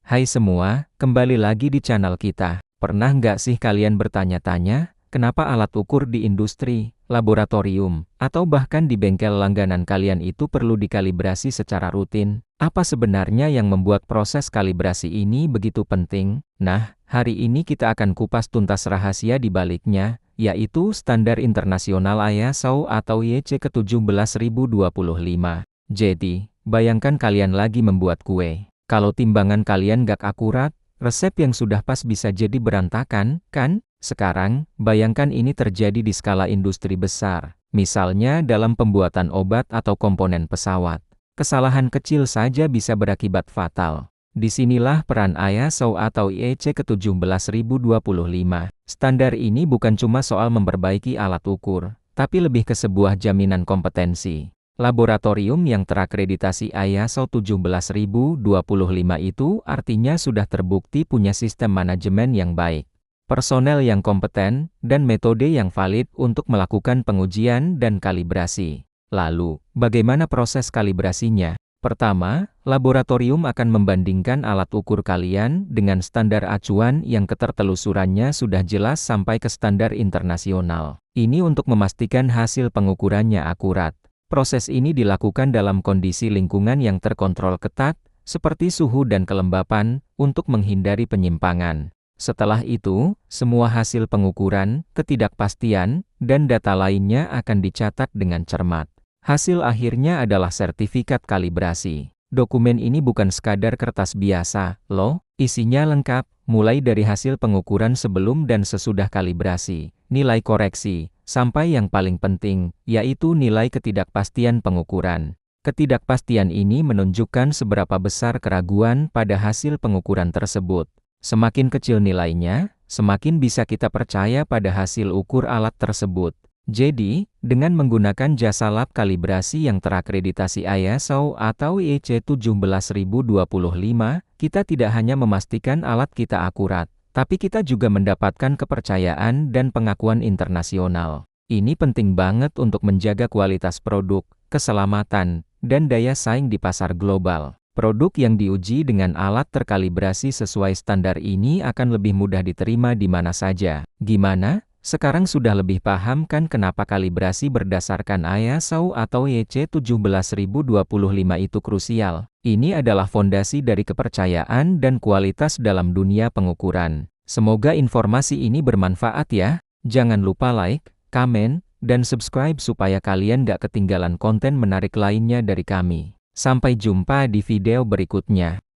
Hai semua, kembali lagi di channel kita. Pernah nggak sih kalian bertanya-tanya, kenapa alat ukur di industri, laboratorium, atau bahkan di bengkel langganan kalian itu perlu dikalibrasi secara rutin? Apa sebenarnya yang membuat proses kalibrasi ini begitu penting? Nah, hari ini kita akan kupas tuntas rahasia di baliknya, yaitu Standar Internasional ISO atau YC ke-17025. Jadi, bayangkan kalian lagi membuat kue. Kalau timbangan kalian gak akurat, resep yang sudah pas bisa jadi berantakan, kan? Sekarang, bayangkan ini terjadi di skala industri besar, misalnya dalam pembuatan obat atau komponen pesawat. Kesalahan kecil saja bisa berakibat fatal. Disinilah peran ISO atau IEC ke-17025. Standar ini bukan cuma soal memperbaiki alat ukur, tapi lebih ke sebuah jaminan kompetensi. Laboratorium yang terakreditasi ISO 17025 itu artinya sudah terbukti punya sistem manajemen yang baik, personel yang kompeten, dan metode yang valid untuk melakukan pengujian dan kalibrasi. Lalu, bagaimana proses kalibrasinya? Pertama, laboratorium akan membandingkan alat ukur kalian dengan standar acuan yang ketertelusurannya sudah jelas sampai ke standar internasional. Ini untuk memastikan hasil pengukurannya akurat. Proses ini dilakukan dalam kondisi lingkungan yang terkontrol ketat, seperti suhu dan kelembapan, untuk menghindari penyimpangan. Setelah itu, semua hasil pengukuran, ketidakpastian, dan data lainnya akan dicatat dengan cermat. Hasil akhirnya adalah sertifikat kalibrasi. Dokumen ini bukan sekadar kertas biasa, loh. Isinya lengkap, mulai dari hasil pengukuran sebelum dan sesudah kalibrasi, nilai koreksi, sampai yang paling penting, yaitu nilai ketidakpastian pengukuran. Ketidakpastian ini menunjukkan seberapa besar keraguan pada hasil pengukuran tersebut. Semakin kecil nilainya, semakin bisa kita percaya pada hasil ukur alat tersebut. Jadi, dengan menggunakan jasa lab kalibrasi yang terakreditasi ISO atau IEC 17025, kita tidak hanya memastikan alat kita akurat, tapi kita juga mendapatkan kepercayaan dan pengakuan internasional. Ini penting banget untuk menjaga kualitas produk, keselamatan, dan daya saing di pasar global. Produk yang diuji dengan alat terkalibrasi sesuai standar ini akan lebih mudah diterima di mana saja. Gimana? Sekarang sudah lebih paham kan kenapa kalibrasi berdasarkan ISO atau IEC 17025 itu krusial? Ini adalah fondasi dari kepercayaan dan kualitas dalam dunia pengukuran. Semoga informasi ini bermanfaat ya. Jangan lupa like, komen, dan subscribe supaya kalian gak ketinggalan konten menarik lainnya dari kami. Sampai jumpa di video berikutnya.